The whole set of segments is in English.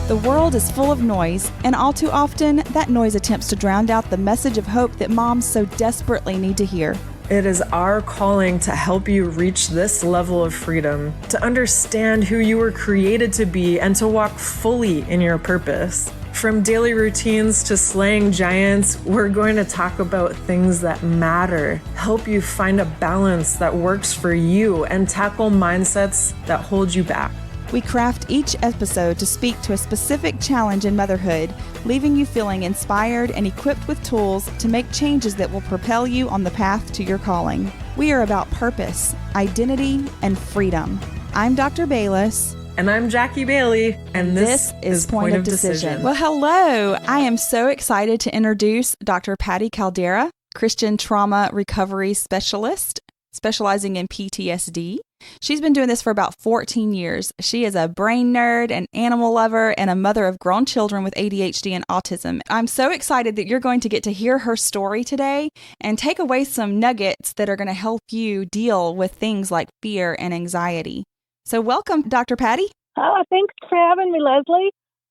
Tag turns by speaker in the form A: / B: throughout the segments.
A: The world is full of noise, and all too often, that noise attempts to drown out the message of hope that moms so desperately need to hear.
B: It is our calling to help you reach this level of freedom, to understand who you were created to be, and to walk fully in your purpose. From daily routines to slaying giants, we're going to talk about things that matter, help you find a balance that works for you, and tackle mindsets that hold you back.
A: We craft each episode to speak to a specific challenge in motherhood, leaving you feeling inspired and equipped with tools to make changes that will propel you on the path to your calling. We are about purpose, identity, and freedom. I'm Dr. Baylis.
B: And I'm Jackie Bailey, and this is Point of Decision.
A: Well, hello. I am so excited to introduce Dr. Patty Caldera, Christian trauma recovery specialist, specializing in PTSD. She's been doing this for about 14 years. She is a brain nerd, an animal lover, and a mother of grown children with ADHD and autism. I'm so excited that you're going to get to hear her story today and take away some nuggets that are going to help you deal with things like fear and anxiety. So welcome, Dr. Patty.
C: Oh, thanks for having me, Leslie.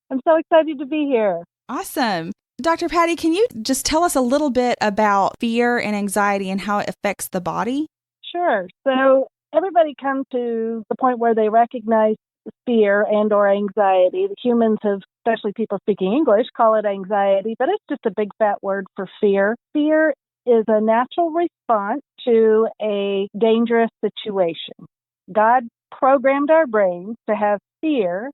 C: I'm so excited to be here.
A: Awesome. Dr. Patty, can you just tell us a little bit about fear and anxiety and how it affects the body?
C: Sure. So everybody comes to the point where they recognize fear and or anxiety. The humans have, especially people speaking English, call it anxiety, but it's just a big fat word for fear. Fear is a natural response to a dangerous situation. God programmed our brains to have fear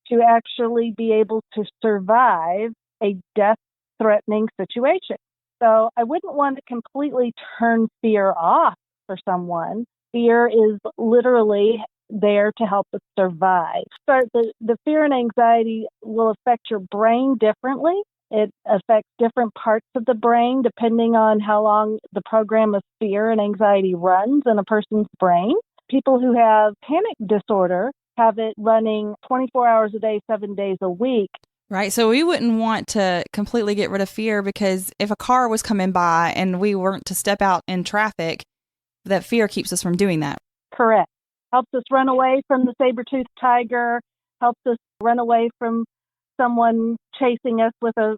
C: to actually be able to survive a death-threatening situation. So I wouldn't want to completely turn fear off for someone. Fear is literally there to help us survive. So the fear and anxiety will affect your brain differently. It affects different parts of the brain depending on how long the program of fear and anxiety runs in a person's brain. People who have panic disorder have it running 24 hours a day, 7 days a week.
A: Right. So we wouldn't want to completely get rid of fear because if a car was coming by and we weren't to step out in traffic, that fear keeps us from doing that.
C: Correct. Helps us run away from the saber-toothed tiger, helps us run away from someone chasing us with a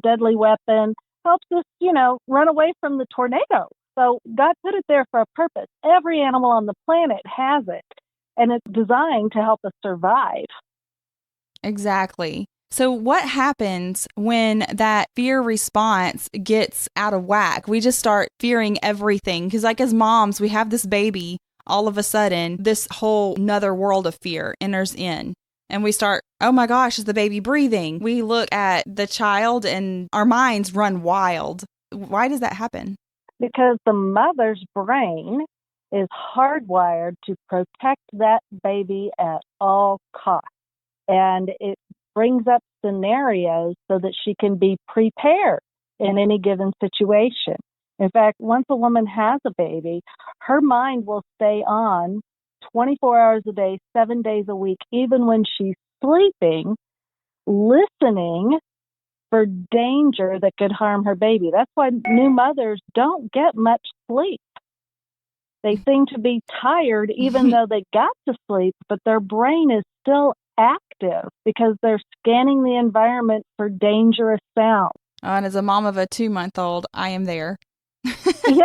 C: deadly weapon, helps us, run away from the tornado. So God put it there for a purpose. Every animal on the planet has it, and it's designed to help us survive.
A: Exactly. So what happens when that fear response gets out of whack? We just start fearing everything. Because like as moms, we have this baby, all of a sudden, this whole nother world of fear enters in. And we start, oh my gosh, is the baby breathing? We look at the child and our minds run wild. Why does that happen?
C: Because the mother's brain is hardwired to protect that baby at all costs. And it brings up scenarios so that she can be prepared in any given situation. In fact, once a woman has a baby, her mind will stay on 24 hours a day, 7 days a week, even when she's sleeping, listening for danger that could harm her baby. That's why new mothers don't get much sleep. They seem to be tired even though they got to sleep, but their brain is still active because they're scanning the environment for dangerous sounds.
A: And as a mom of a 2-month-old, I am there.
C: Yeah.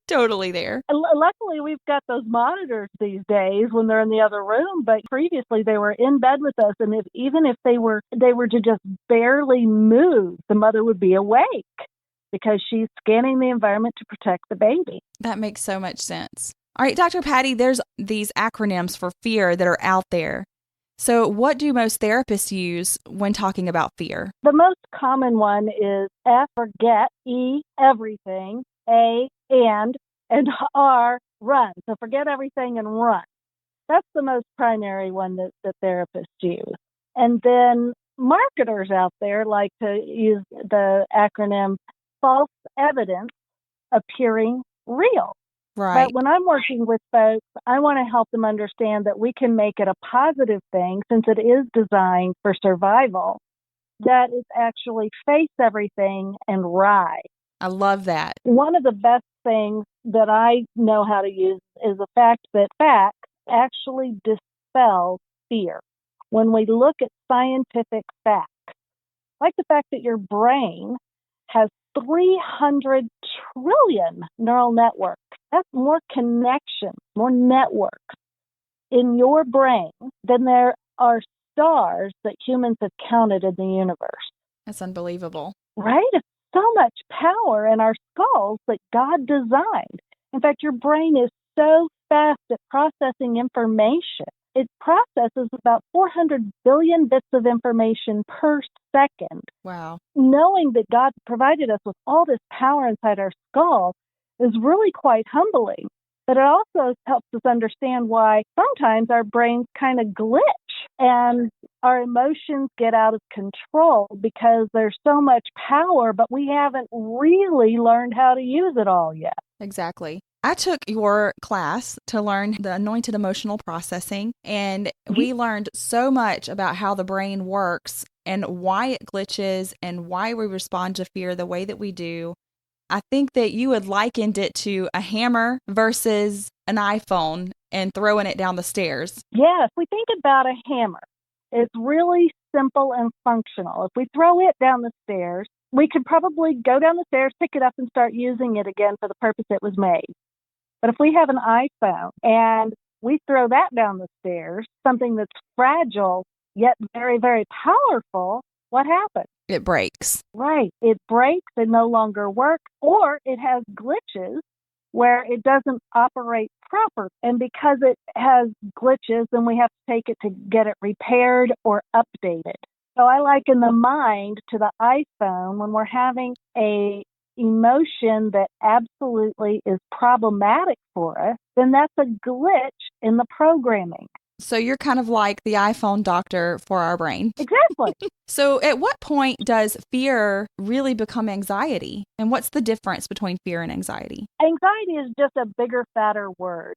A: Totally there.
C: Luckily, we've got those monitors these days when they're in the other room, but previously they were in bed with us, and even if they were to just barely move, the mother would be awake because she's scanning the environment to protect the baby.
A: That makes so much sense. All right, Dr. Patty, there's these acronyms for fear that are out there. So what do most therapists use when talking about fear?
C: The most common one is F, forget, E, everything, A, and R, run. So forget everything and run. That's the most primary one that therapists use. And then marketers out there like to use the acronym false evidence appearing real.
A: Right.
C: But when I'm working with folks, I want to help them understand that we can make it a positive thing since it is designed for survival, that it's actually face everything and ride.
A: I love that.
C: One of the best things that I know how to use is the fact that facts actually dispel fear. when we look at scientific facts, like the fact that your brain has 300 trillion neural networks. That's more connections, more networks in your brain than there are stars that humans have counted in the universe.
A: That's unbelievable.
C: Right? It's so much power in our skulls that God designed. In fact, your brain is so fast at processing information. It processes about 400 billion bits of information per second.
A: Wow.
C: Knowing that God provided us with all this power inside our skull is really quite humbling. But it also helps us understand why sometimes our brains kind of glitch and our emotions get out of control because there's so much power, but we haven't really learned how to use it all yet.
A: Exactly. I took your class to learn the anointed emotional processing, and we learned so much about how the brain works and why it glitches and why we respond to fear the way that we do. I think that you had likened it to a hammer versus an iPhone and throwing it down the stairs.
C: Yeah, if we think about a hammer, it's really simple and functional. If we throw it down the stairs, we could probably go down the stairs, pick it up, and start using it again for the purpose it was made. But if we have an iPhone and we throw that down the stairs, something that's fragile yet very, very powerful, what happens?
A: It breaks.
C: Right. It breaks, it no longer works, or it has glitches where it doesn't operate proper. And because it has glitches, then we have to take it to get it repaired or updated. So I liken the mind to the iPhone. When we're having a emotion that absolutely is problematic for us, then that's a glitch in the programming.
A: So you're kind of like the iPhone doctor for our brain.
C: Exactly.
A: So at what point does fear really become anxiety? And what's the difference between fear and anxiety?
C: Anxiety is just a bigger, fatter word.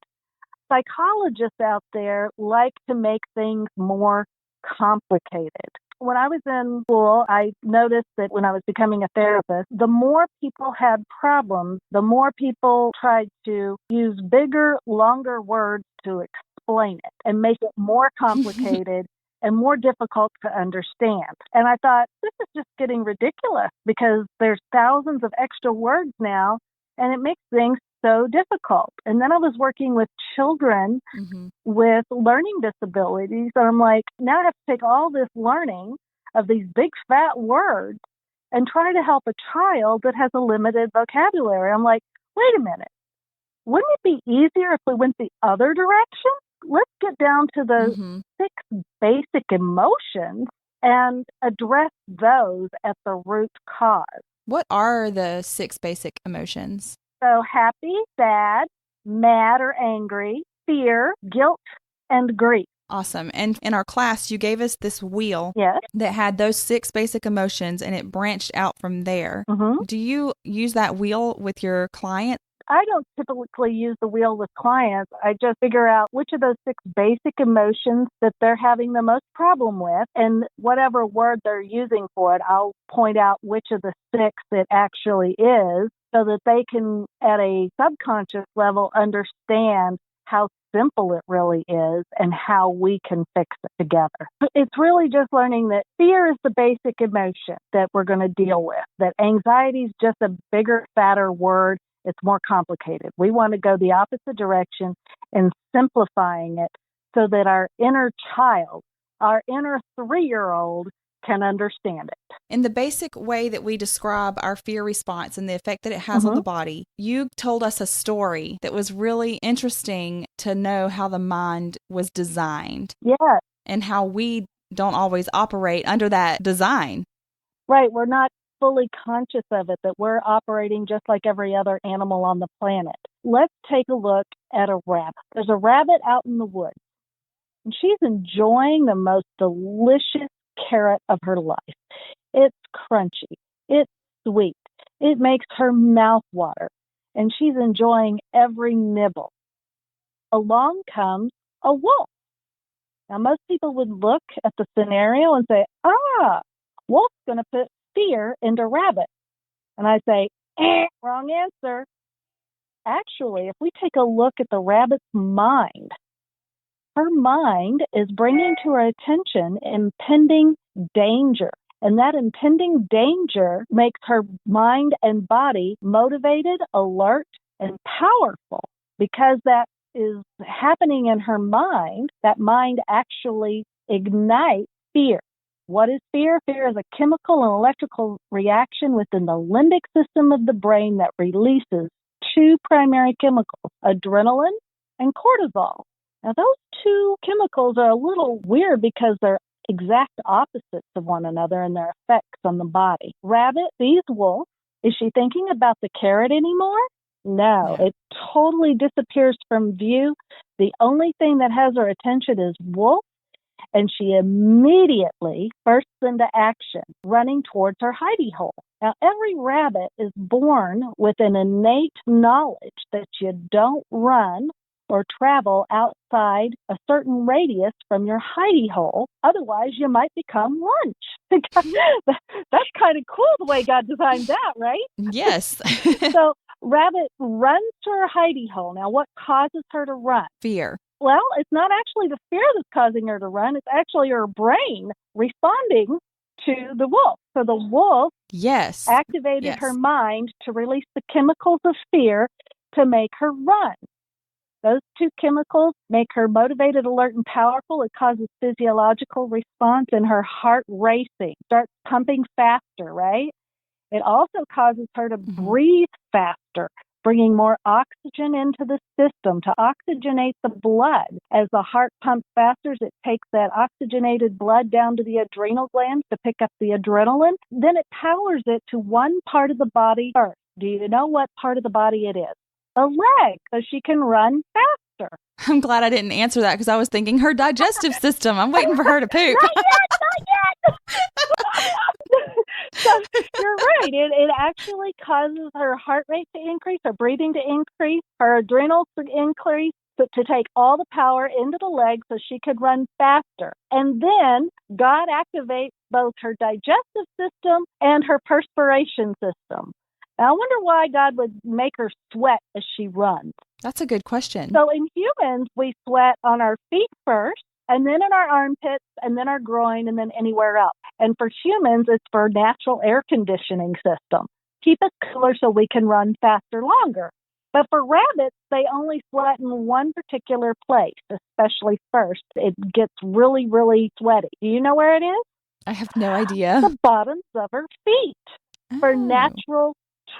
C: Psychologists out there like to make things more complicated. When I was in school, I noticed that when I was becoming a therapist, the more people had problems, the more people tried to use bigger, longer words to explain it and make it more complicated and more difficult to understand. And I thought, this is just getting ridiculous because there's thousands of extra words now, and it makes things so difficult. And then I was working with children with learning disabilities, and I'm like, now I have to take all this learning of these big fat words and try to help a child that has a limited vocabulary. I'm like, wait a minute. Wouldn't it be easier if we went the other direction? Let's get down to the 6 basic emotions and address those at the root cause.
A: What are the 6 basic emotions?
C: So happy, sad, mad or angry, fear, guilt, and grief.
A: Awesome. And in our class, you gave us this wheel that had those 6 basic emotions, and it branched out from there. Do you use that wheel with your client?
C: I don't typically use the wheel with clients. I just figure out which of those 6 basic emotions that they're having the most problem with, and whatever word they're using for it, I'll point out which of the 6 it actually is so that they can, at a subconscious level, understand how simple it really is and how we can fix it together. It's really just learning that fear is the basic emotion that we're going to deal with, that anxiety is just a bigger, fatter word. It's more complicated. We want to go the opposite direction and simplifying it so that our inner child, our inner 3-year-old can understand it.
A: In the basic way that we describe our fear response and the effect that it has on the body, you told us a story that was really interesting to know how the mind was designed.
C: Yeah.
A: And how we don't always operate under that design.
C: Right. We're not fully conscious of it, that we're operating just like every other animal on the planet. Let's take a look at a rabbit. There's a rabbit out in the woods, and she's enjoying the most delicious carrot of her life. It's crunchy. It's sweet. It makes her mouth water, and she's enjoying every nibble. Along comes a wolf. Now, most people would look at the scenario and say, wolf's going to put fear into rabbit. And I say, wrong answer. Actually, if we take a look at the rabbit's mind, her mind is bringing to her attention impending danger. And that impending danger makes her mind and body motivated, alert, and powerful. Because that is happening in her mind, that mind actually ignites fear. What is fear? Fear is a chemical and electrical reaction within the limbic system of the brain that releases two primary chemicals, adrenaline and cortisol. Now, those two chemicals are a little weird because they're exact opposites of one another in their effects on the body. Rabbit sees wolf. Is she thinking about the carrot anymore? No, it totally disappears from view. The only thing that has her attention is wolf, and she immediately bursts into action, running towards her hidey hole. Now, every rabbit is born with an innate knowledge that you don't run or travel outside a certain radius from your hidey hole. Otherwise, you might become lunch. That's kind of cool the way God designed that, right?
A: Yes.
C: So rabbit runs to her hidey hole. Now, what causes her to run?
A: Fear.
C: Well, it's not actually the fear that's causing her to run. It's actually her brain responding to the wolf. So the wolf activated her mind to release the chemicals of fear to make her run. Those two chemicals make her motivated, alert, and powerful. It causes physiological response in her heart racing, starts pumping faster, right? It also causes her to breathe faster, bringing more oxygen into the system to oxygenate the blood. As the heart pumps faster, it takes that oxygenated blood down to the adrenal glands to pick up the adrenaline. Then it powers it to one part of the body first. Do you know what part of the body it is? A leg, so she can run faster.
A: I'm glad I didn't answer that because I was thinking her digestive system. I'm waiting for her to poop.
C: Not yet. So you're right. It actually causes her heart rate to increase, her breathing to increase, her adrenals to increase, but to take all the power into the leg so she could run faster. And then God activates both her digestive system and her perspiration system. Now, I wonder why God would make her sweat as she runs.
A: That's a good question.
C: So in humans, we sweat on our feet first, and then in our armpits, and then our groin, and then anywhere else. And for humans, it's for natural air conditioning system. Keep us cooler so we can run faster longer. But for rabbits, they only sweat in one particular place, especially first. It gets really, really sweaty. Do you know where it is?
A: I have no idea.
C: The bottoms of her feet for natural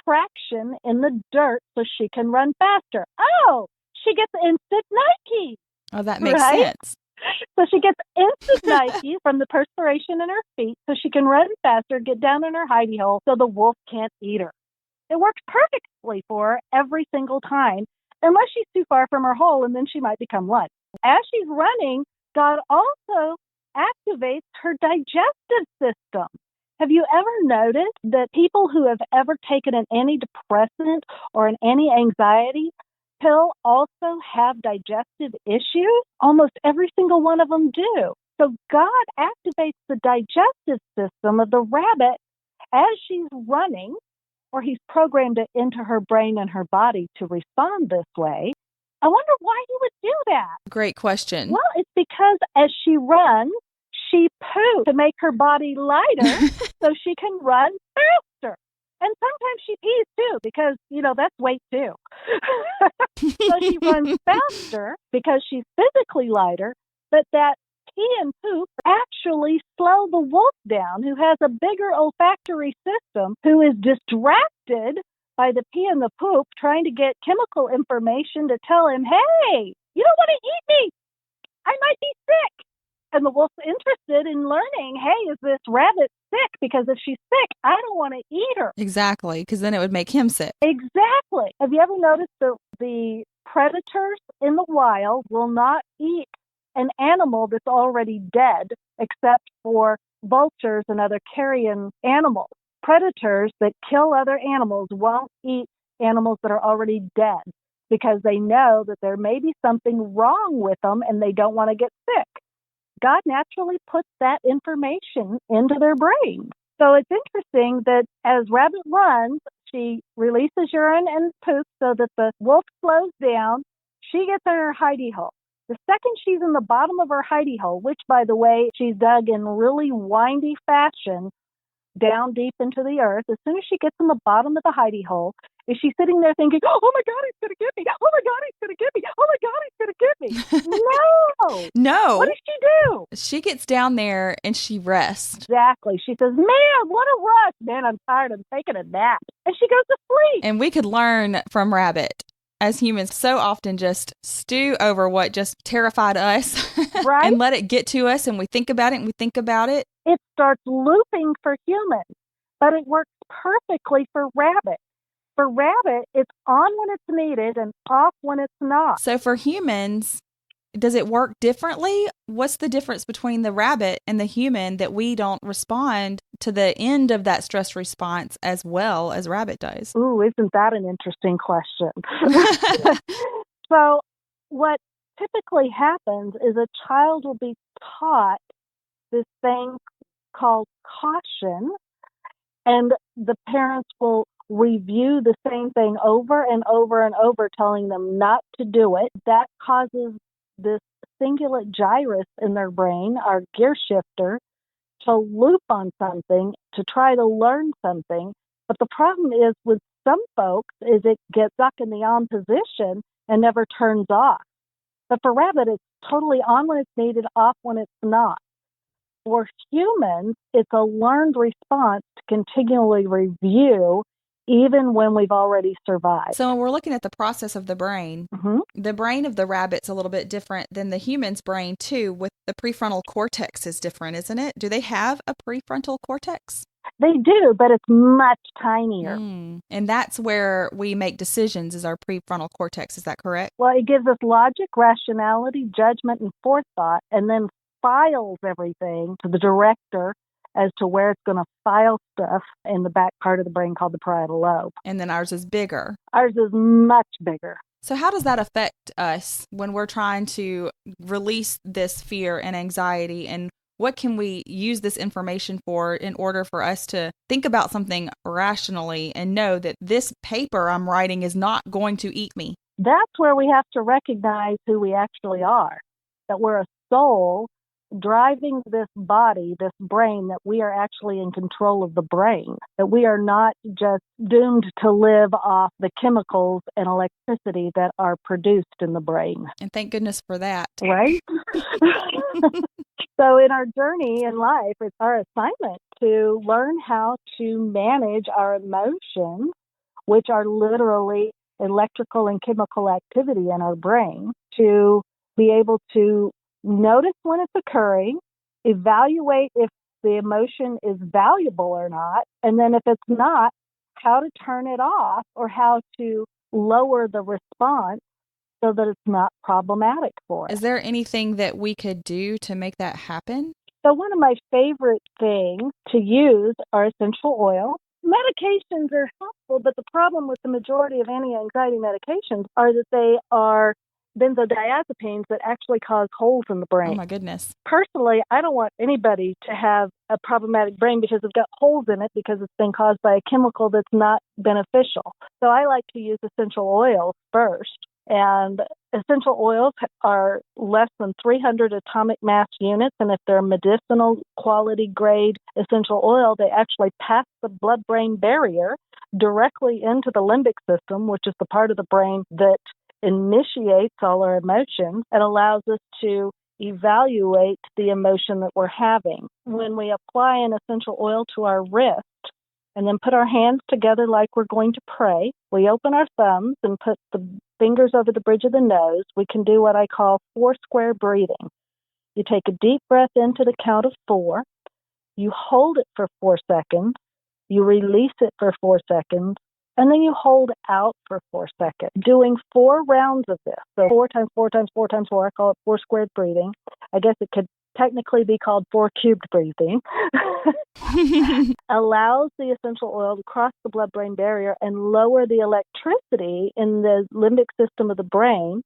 C: traction in the dirt so she can run faster. Oh, she gets instant Nike.
A: Oh, that makes sense.
C: So she gets instant Nike from the perspiration in her feet so she can run faster, get down in her hidey hole so the wolf can't eat her. It works perfectly for her every single time, unless she's too far from her hole, and then she might become lunch. As she's running, God also activates her digestive system. Have you ever noticed that people who have ever taken an antidepressant or an anti-anxiety pill also have digestive issues? Almost every single one of them do. So God activates the digestive system of the rabbit as she's running, or he's programmed it into her brain and her body to respond this way. I wonder why he would do that.
A: Great question.
C: Well, it's because as she runs, she poops to make her body lighter so she can run faster. And sometimes she pees too because, that's weight too. So she runs faster because she's physically lighter, but that pee and poop actually slow the wolf down, who has a bigger olfactory system, who is distracted by the pee and the poop, trying to get chemical information to tell him, hey, you don't want to eat me. I might be sick. And the wolf's interested in learning, hey, is this rabbit sick? Because if she's sick, I don't want to eat her.
A: Exactly, because then it would make him sick.
C: Exactly. Have you ever noticed that the predators in the wild will not eat an animal that's already dead, except for vultures and other carrion animals? Predators that kill other animals won't eat animals that are already dead because they know that there may be something wrong with them and they don't want to get sick. God naturally puts that information into their brain. So it's interesting that as rabbit runs, she releases urine and poop so that the wolf slows down. She gets in her hidey hole. The second she's in the bottom of her hidey hole, which, by the way, she's dug in really windy fashion down deep into the earth, as soon as she gets in the bottom of the hidey hole, is she sitting there thinking, oh my God, he's going to get me. Oh my God, he's going to get me. Oh my God, he's going to get me. No.
A: No.
C: What does she do?
A: She gets down there and she rests.
C: Exactly. She says, man, what a rush. Man, I'm tired. I'm taking a nap. And she goes to sleep.
A: And we could learn from Rabbit. As humans, so often just stew over what just terrified us,
C: right?
A: And let it get to us, and we think about it and we think about it.
C: It starts looping for humans, but it works perfectly for Rabbit. For Rabbit, it's on when it's needed and off when it's not.
A: So for humans, does it work differently? What's the difference between the rabbit and the human that we don't respond to the end of that stress response as well as Rabbit does?
C: Ooh, isn't that an interesting question? So what typically happens is a child will be taught this thing called caution, and the parents will review the same thing over and over and over, telling them not to do it. That causes this cingulate gyrus in their brain, our gear shifter, to loop on something, to try to learn something. But the problem is with some folks is it gets stuck in the on position and never turns off. But for Rabbit, it's totally on when it's needed, off when it's not. For humans, it's a learned response to continually review even when we've already survived.
A: So when we're looking at the process of the brain, the brain of the rabbit's a little bit different than the human's brain too, with the prefrontal cortex is different, isn't it? Do they have a prefrontal cortex?
C: They do, but it's much tinier.
A: And that's where we make decisions, is our prefrontal cortex. Is that correct?
C: Well, it gives us logic, rationality, judgment, and forethought, and then files everything to the director as to where it's going to file stuff in the back part of the brain called the parietal lobe.
A: And then ours is bigger.
C: Ours is much bigger.
A: So how does that affect us when we're trying to release this fear and anxiety? And what can we use this information for in order for us to think about something rationally and know that this paper I'm writing is not going to eat me?
C: That's where we have to recognize who we actually are, that we're a soul driving this body, this brain, that we are actually in control of the brain, that we are not just doomed to live off the chemicals and electricity that are produced in the brain.
A: And thank goodness for that.
C: Right? So in our journey in life, it's our assignment to learn how to manage our emotions, which are literally electrical and chemical activity in our brain, to be able to notice when it's occurring, evaluate if the emotion is valuable or not, and then if it's not, how to turn it off or how to lower the response so that it's not problematic for us.
A: Is there anything that we could do to make that happen?
C: So one of my favorite things to use are essential oils. Medications are helpful, but the problem with the majority of anti-anxiety medications are that they are benzodiazepines that actually cause holes in the brain.
A: Oh, my goodness.
C: Personally, I don't want anybody to have a problematic brain because it's got holes in it because it's been caused by a chemical that's not beneficial. So I like to use essential oils first. And essential oils are less than 300 atomic mass units. And if they're medicinal quality grade essential oil, they actually pass the blood-brain barrier directly into the limbic system, which is the part of the brain that initiates all our emotions and allows us to evaluate the emotion that we're having. When we apply an essential oil to our wrist and then put our hands together like we're going to pray, we open our thumbs and put the fingers over the bridge of the nose. We can do what I call 4-square breathing. You take a deep breath into the count of 4. You hold it for 4 seconds. You release it for 4 seconds. And then you hold out for 4 seconds, doing 4 rounds of this. So 4 times 4 times 4 times 4, I call it 4-squared breathing. I guess it could technically be called 4-cubed breathing. Allows the essential oil to cross the blood-brain barrier and lower the electricity in the limbic system of the brain,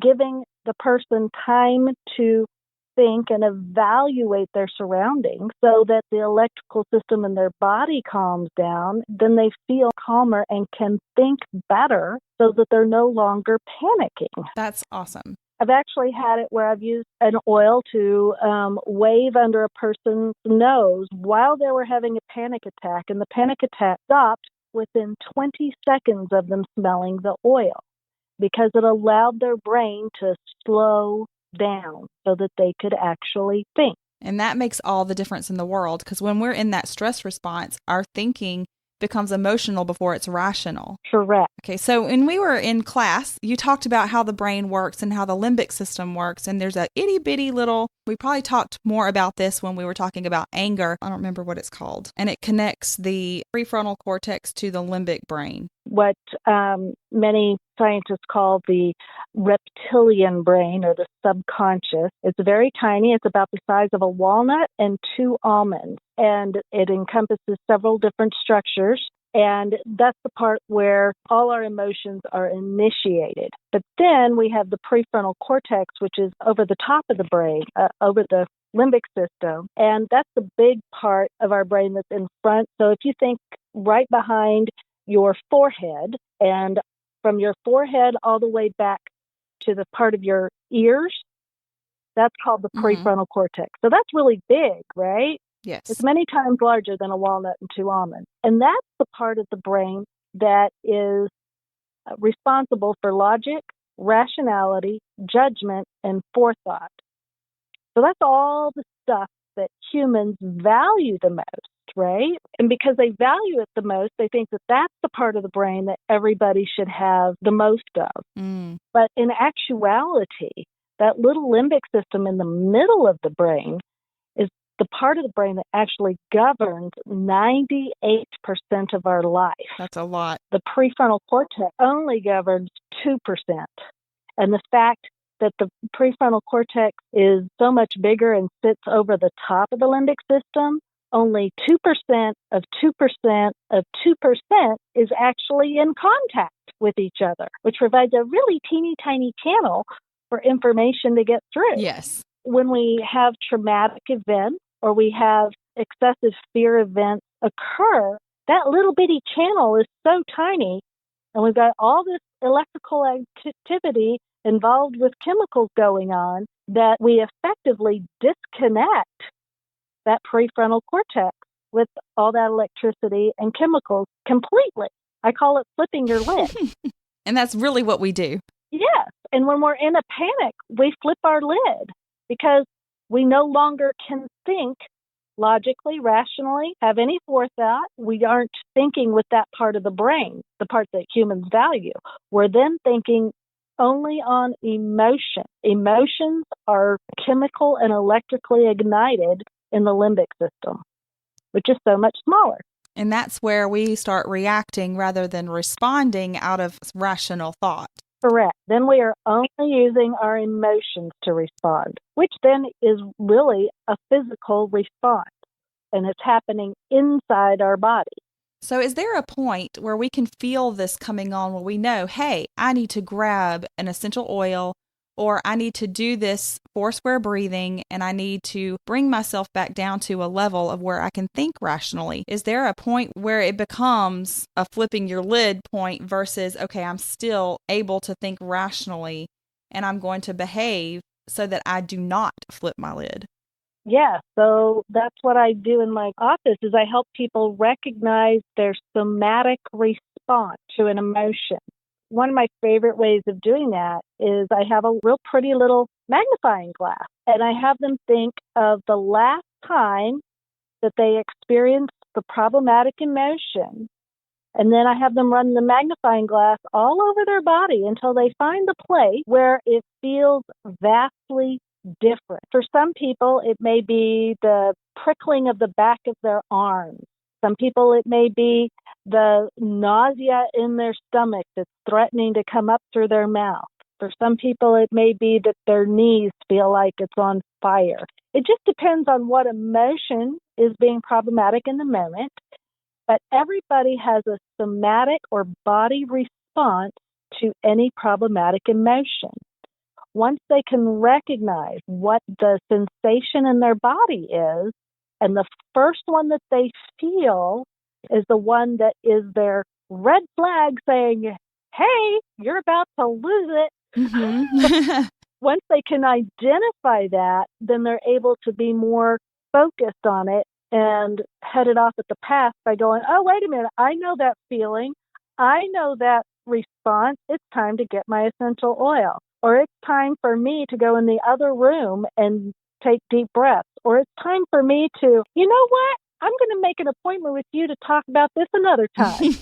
C: giving the person time to think and evaluate their surroundings so that the electrical system in their body calms down. Then they feel calmer and can think better so that they're no longer panicking.
A: That's awesome.
C: I've actually had it where I've used an oil to wave under a person's nose while they were having a panic attack, and the panic attack stopped within 20 seconds of them smelling the oil because it allowed their brain to slow down so that they could actually think.
A: And that makes all the difference in the world, because when we're in that stress response, our thinking becomes emotional before it's rational.
C: Correct.
A: Okay, so when we were in class, you talked about how the brain works and how the limbic system works, and there's a itty bitty little, we probably talked more about this when we were talking about anger. I don't remember what it's called. And it connects the prefrontal cortex to the limbic brain.
C: What many scientists call the reptilian brain or the subconscious. It's very tiny. It's about the size of a walnut and 2 almonds. And it encompasses several different structures. And that's the part where all our emotions are initiated. But then we have the prefrontal cortex, which is over the top of the brain, over the limbic system. And that's the big part of our brain that's in front. So if you think right behind your forehead, and from your forehead all the way back to the part of your ears, that's called the prefrontal cortex. So that's really big, right?
A: Yes.
C: It's many times larger than a walnut and 2 almonds. And that's the part of the brain that is responsible for logic, rationality, judgment, and forethought. So that's all the stuff that humans value the most, right? And because they value it the most, they think that that's the part of the brain that everybody should have the most of. But in actuality, that little limbic system in the middle of the brain is the part of the brain that actually governs 98% of our life.
A: That's a lot.
C: The prefrontal cortex only governs 2%. And the fact that the prefrontal cortex is so much bigger and sits over the top of the limbic system, only 2% of 2% of 2% is actually in contact with each other, which provides a really teeny tiny channel for information to get through.
A: Yes.
C: When we have traumatic events or we have excessive fear events occur, that little bitty channel is so tiny, and we've got all this electrical activity involved with chemicals going on that we effectively disconnect that prefrontal cortex with all that electricity and chemicals completely. I call it flipping your lid.
A: And that's really what we do.
C: Yes. And when we're in a panic, we flip our lid because we no longer can think logically, rationally, have any forethought. We aren't thinking with that part of the brain, the part that humans value. We're then thinking only on emotion. Emotions are chemical and electrically ignited in the limbic system, which is so much smaller.
A: And that's where we start reacting rather than responding out of rational thought.
C: Correct. Then we are only using our emotions to respond, which then is really a physical response, and it's happening inside our body.
A: So is there a point where we can feel this coming on where we know, hey, I need to grab an essential oil, or I need to do this 4-square breathing, and I need to bring myself back down to a level of where I can think rationally? Is there a point where it becomes a flipping your lid point versus, okay, I'm still able to think rationally and I'm going to behave so that I do not flip my lid?
C: Yeah, so that's what I do in my office is I help people recognize their somatic response to an emotion. One of my favorite ways of doing that is I have a real pretty little magnifying glass, and I have them think of the last time that they experienced the problematic emotion, and then I have them run the magnifying glass all over their body until they find the place where it feels vastly different. For some people, it may be the prickling of the back of their arms. Some people, it may be the nausea in their stomach that's threatening to come up through their mouth. For some people, it may be that their knees feel like it's on fire. It just depends on what emotion is being problematic in the moment. But everybody has a somatic or body response to any problematic emotion. Once they can recognize what the sensation in their body is, and the first one that they feel is the one that is their red flag saying, hey, you're about to lose it.
A: Mm-hmm.
C: once they can identify that, then they're able to be more focused on it and head it off at the pass by going, oh, wait a minute, I know that feeling. I know that response. It's time to get my essential oil. Or it's time for me to go in the other room and take deep breaths. Or it's time for me to, you know what? I'm going to make an appointment with you to talk about this another time.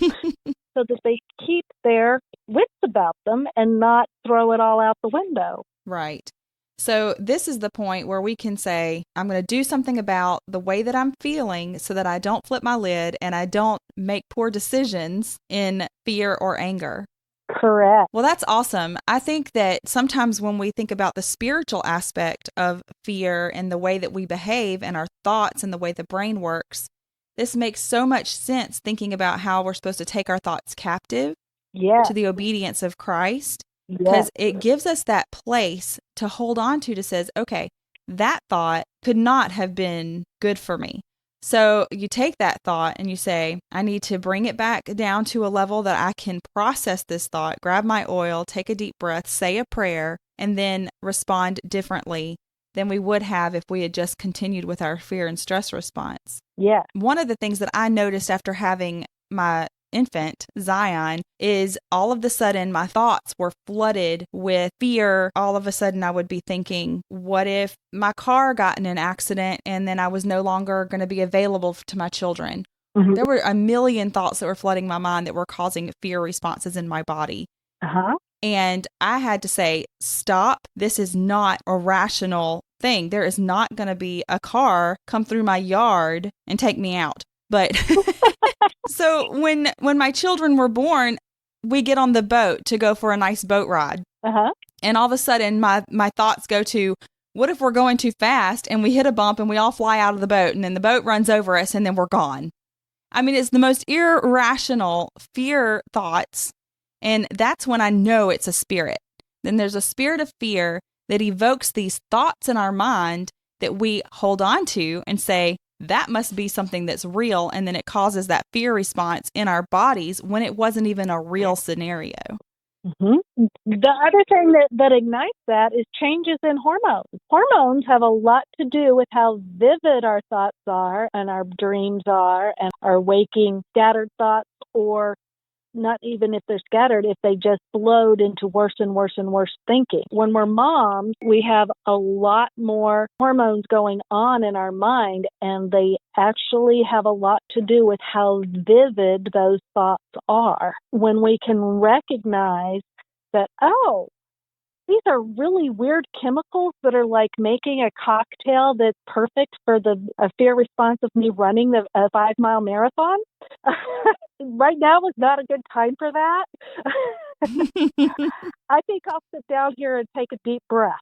C: So that they keep their wits about them and not throw it all out the window.
A: Right. So this is the point where we can say, I'm going to do something about the way that I'm feeling so that I don't flip my lid and I don't make poor decisions in fear or anger.
C: Correct.
A: Well, that's awesome. I think that sometimes when we think about the spiritual aspect of fear and the way that we behave and our thoughts and the way the brain works, this makes so much sense thinking about how we're supposed to take our thoughts captive to the obedience of Christ, because it gives us that place to hold on to says, okay, that thought could not have been good for me. So you take that thought and you say, I need to bring it back down to a level that I can process this thought, grab my oil, take a deep breath, say a prayer, and then respond differently than we would have if we had just continued with our fear and stress response.
C: Yeah.
A: One of the things that I noticed after having my infant, Zion, is all of a sudden my thoughts were flooded with fear. All of a sudden I would be thinking, what if my car got in an accident and then I was no longer going to be available to my children? Mm-hmm. There were a million thoughts that were flooding my mind that were causing fear responses in my body. And I had to say, stop. This is not a rational thing. There is not going to be a car come through my yard and take me out. But so when my children were born, we get on the boat to go for a nice boat ride. And all of a sudden my thoughts go to, what if we're going too fast and we hit a bump and we all fly out of the boat and then the boat runs over us and then we're gone? I mean, it's the most irrational fear thoughts. And that's when I know it's a spirit. Then there's a spirit of fear that evokes these thoughts in our mind that we hold on to and say, that must be something that's real. And then it causes that fear response in our bodies when it wasn't even a real scenario.
C: The other thing that ignites that is changes in hormones. Hormones have a lot to do with how vivid our thoughts are and our dreams are and our waking scattered thoughts, or not even if they're scattered, if they just flowed into worse and worse and worse thinking. When we're moms, we have a lot more hormones going on in our mind, and they actually have a lot to do with how vivid those thoughts are. When we can recognize that, oh, these are really weird chemicals that are like making a cocktail that's perfect for the fear response of me running a 5-mile marathon. Right now is not a good time for that. I think I'll sit down here and take a deep breath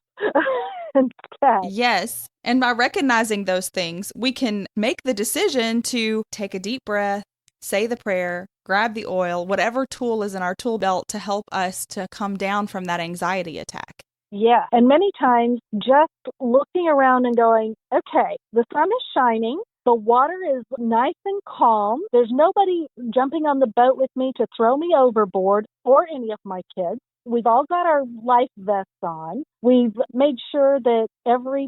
C: instead.
A: Yes. And by recognizing those things, we can make the decision to take a deep breath, say the prayer, grab the oil, whatever tool is in our tool belt to help us to come down from that anxiety attack.
C: Yeah. And many times just looking around and going, okay, the sun is shining. The water is nice and calm. There's nobody jumping on the boat with me to throw me overboard or any of my kids. We've all got our life vests on. We've made sure that every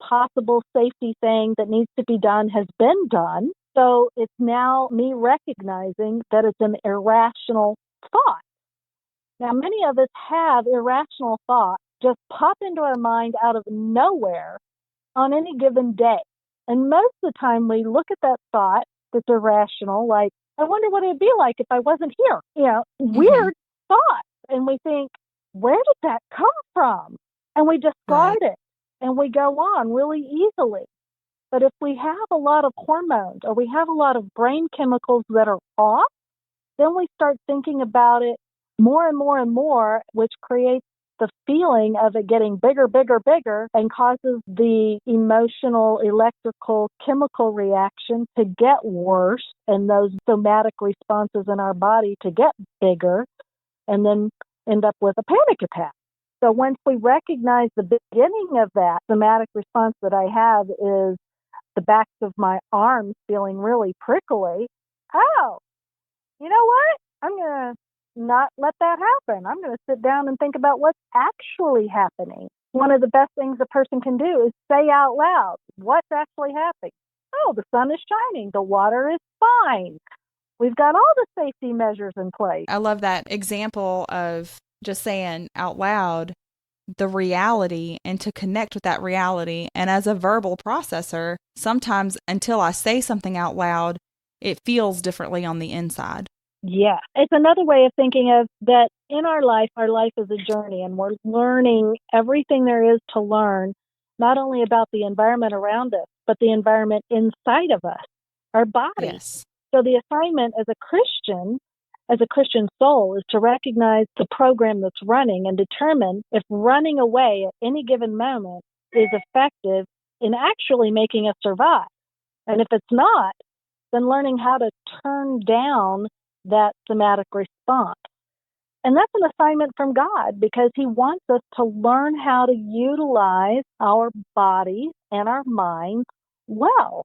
C: possible safety thing that needs to be done has been done. So it's now me recognizing that it's an irrational thought. Now, many of us have irrational thoughts just pop into our mind out of nowhere on any given day. And most of the time we look at that thought that's irrational, like, I wonder what it'd be like if I wasn't here. Weird thoughts. And we think, where did that come from? And we discard it and we go on really easily. But if we have a lot of hormones or we have a lot of brain chemicals that are off, then we start thinking about it more and more and more, which creates the feeling of it getting bigger, bigger, bigger, and causes the emotional, electrical, chemical reaction to get worse and those somatic responses in our body to get bigger and then end up with a panic attack. So once we recognize the beginning of that somatic response that I have is the backs of my arms feeling really prickly, oh, you know what? I'm going to not let that happen. I'm going to sit down and think about what's actually happening. One of the best things a person can do is say out loud, what's actually happening? Oh, the sun is shining. The water is fine. We've got all the safety measures in place.
A: I love that example of just saying out loud the reality and to connect with that reality. And as a verbal processor, sometimes until I say something out loud, it feels differently on the inside.
C: Yeah. It's another way of thinking of that in our life is a journey, and we're learning everything there is to learn, not only about the environment around us, but the environment inside of us, our body.
A: Yes.
C: So the assignment as a Christian soul, is to recognize the program that's running and determine if running away at any given moment is effective in actually making us survive. And if it's not, then learning how to turn down that somatic response. And that's an assignment from God, because He wants us to learn how to utilize our bodies and our minds well.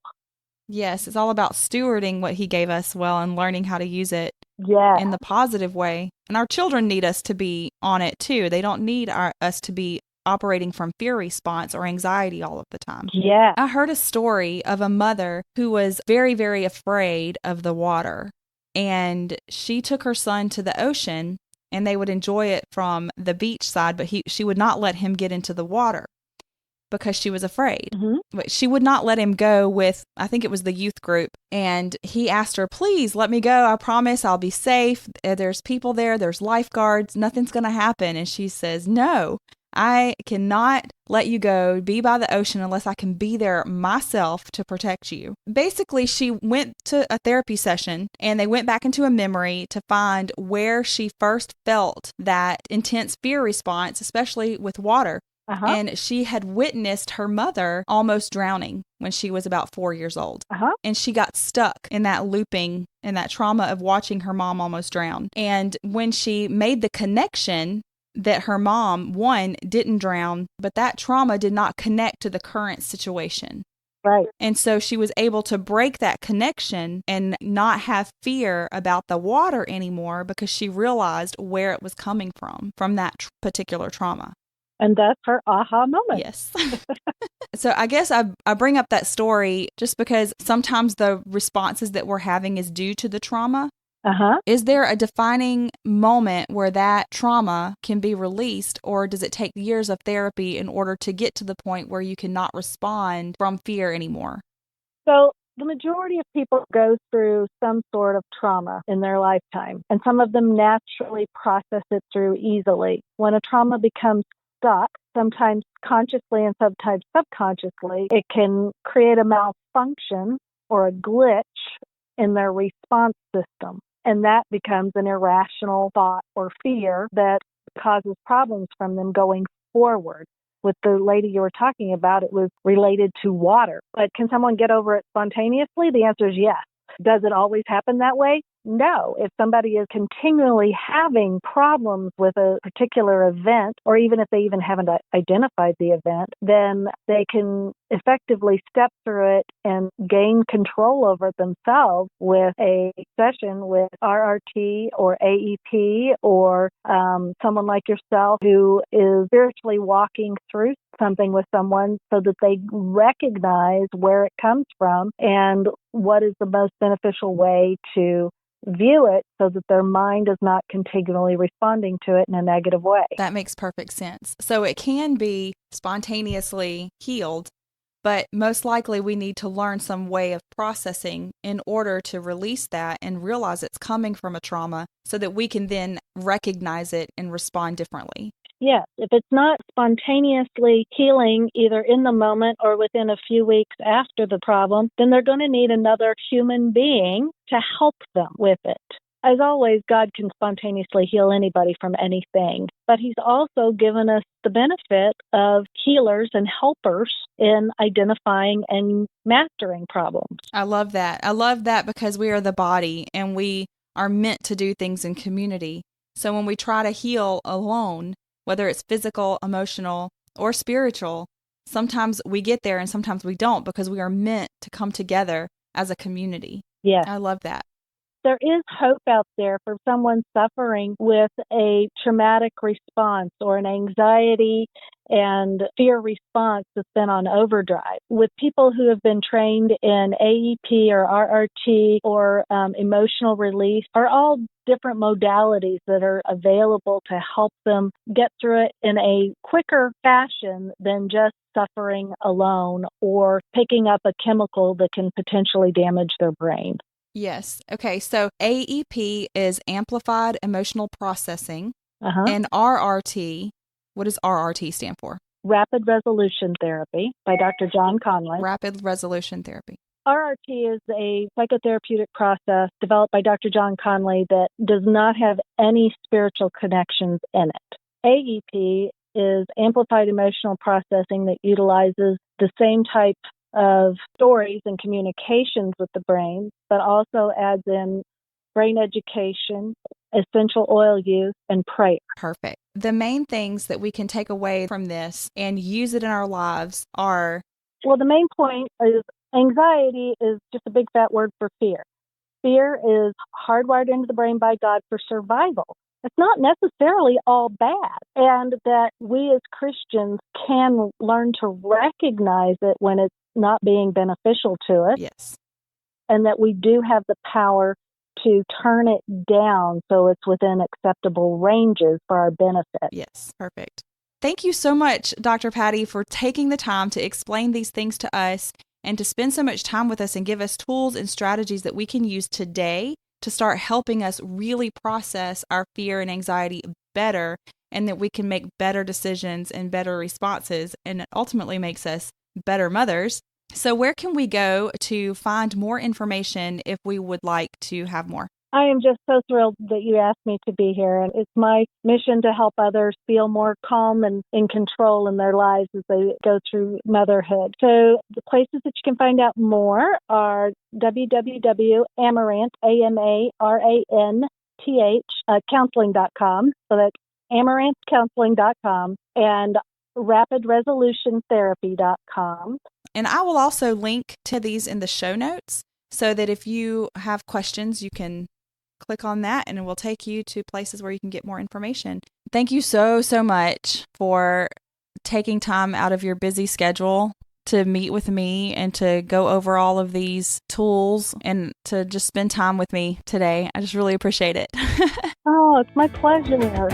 A: Yes, it's all about stewarding what He gave us well and learning how to use it in the positive way. And our children need us to be on it too. They don't need us to be operating from fear response or anxiety all of the time.
C: Yeah.
A: I heard a story of a mother who was very, very afraid of the water. And she took her son to the ocean, and they would enjoy it from the beach side, but she would not let him get into the water because she was afraid.
C: Mm-hmm.
A: But she would not let him go with, I think it was the youth group. And he asked her, please let me go. I promise I'll be safe. There's people there. There's lifeguards. Nothing's going to happen. And she says, no, I cannot let you go be by the ocean unless I can be there myself to protect you. Basically, she went to a therapy session, and they went back into a memory to find where she first felt that intense fear response, especially with water.
C: Uh-huh.
A: And she had witnessed her mother almost drowning when she was about 4 years old.
C: Uh-huh.
A: And she got stuck in that looping and that trauma of watching her mom almost drown. And when she made the connection that her mom, one, didn't drown, but that trauma did not connect to the current situation.
C: Right.
A: And so she was able to break that connection and not have fear about the water anymore because she realized where it was coming from that particular trauma.
C: And that's her aha moment.
A: Yes. So I guess I bring up that story just because sometimes the responses that we're having is due to the trauma.
C: Uh-huh.
A: Is there a defining moment where that trauma can be released, or does it take years of therapy in order to get to the point where you cannot respond from fear anymore?
C: So the majority of people go through some sort of trauma in their lifetime, and some of them naturally process it through easily. When a trauma becomes stuck, sometimes consciously and sometimes subconsciously, it can create a malfunction or a glitch in their response system. And that becomes an irrational thought or fear that causes problems from them going forward. With the lady you were talking about, it was related to water. But can someone get over it spontaneously? The answer is yes. Does it always happen that way? No. If somebody is continually having problems with a particular event, or even if they even haven't identified the event, then they can effectively step through it and gain control over it themselves with a session with RRT or AEP or someone like yourself who is spiritually walking through something with someone so that they recognize where it comes from and what is the most beneficial way to view it so that their mind is not continually responding to it in a negative way.
A: That makes perfect sense. So it can be spontaneously healed, but most likely we need to learn some way of processing in order to release that and realize it's coming from a trauma so that we can then recognize it and respond differently.
C: Yes, if it's not spontaneously healing either in the moment or within a few weeks after the problem, then they're going to need another human being to help them with it. As always, God can spontaneously heal anybody from anything, but He's also given us the benefit of healers and helpers in identifying and mastering problems.
A: I love that. I love that because we are the body and we are meant to do things in community. So when we try to heal alone, whether it's physical, emotional, or spiritual, sometimes we get there and sometimes we don't because we are meant to come together as a community.
C: Yeah.
A: I love that.
C: there is hope out there for someone suffering with a traumatic response or an anxiety and fear response that's been on overdrive. With people who have been trained in AEP or RRT or emotional release are all different modalities that are available to help them get through it in a quicker fashion than just suffering alone or picking up a chemical that can potentially damage their brain.
A: Yes. Okay. So AEP is Amplified Emotional Processing, and RRT, what does RRT stand for?
C: Rapid Resolution Therapy by Dr. John Conley.
A: Rapid Resolution Therapy.
C: RRT is a psychotherapeutic process developed by Dr. John Conley that does not have any spiritual connections in it. AEP is Amplified Emotional Processing that utilizes the same type of stories and communications with the brain, but also adds in brain education, essential oil use, and prayer.
A: Perfect. The main things that we can take away from this and use it in our lives are...
C: Well, the main point is anxiety is just a big fat word for fear. Fear is hardwired into the brain by God for survival. It's not necessarily all bad, and that we as Christians can learn to recognize it when it's not being beneficial to us.
A: Yes.
C: And that we do have the power to turn it down so it's within acceptable ranges for our benefit.
A: Yes, perfect. Thank you so much, Dr. Patty, for taking the time to explain these things to us and to spend so much time with us and give us tools and strategies that we can use today to start helping us really process our fear and anxiety better, and that we can make better decisions and better responses, and it ultimately makes us better mothers. So where can we go to find more information if we would like to have more?
C: I am just so thrilled that you asked me to be here. And it's my mission to help others feel more calm and in control in their lives as they go through motherhood. So the places that you can find out more are www.amaranth, AMARANTH, counseling.com. So that's amaranthcounseling.com and rapidresolutiontherapy.com.
A: And I will also link to these in the show notes so that if you have questions, you can click on that and it will take you to places where you can get more information. Thank you so much for taking time out of your busy schedule to meet with me and to go over all of these tools and to just spend time with me today. I just really appreciate it.
C: Oh, it's my pleasure.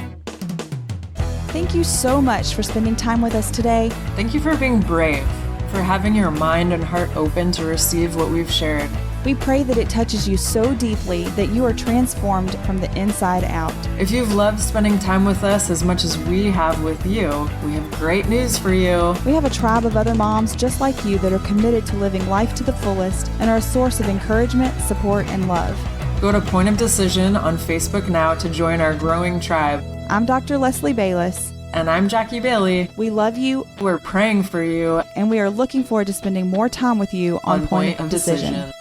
A: Thank you so much for spending time with us today.
B: Thank you for being brave, for having your mind and heart open to receive what we've shared.
A: We pray that it touches you so deeply that you are transformed from the inside out.
B: If you've loved spending time with us as much as we have with you, we have great news for you.
A: We have a tribe of other moms just like you that are committed to living life to the fullest and are a source of encouragement, support, and love.
B: Go to Point of Decision on Facebook now to join our growing tribe.
A: I'm Dr. Leslie Baylis.
B: And I'm Jackie Bailey.
A: We love you.
B: We're praying for you.
A: And we are looking forward to spending more time with you on Point of Decision.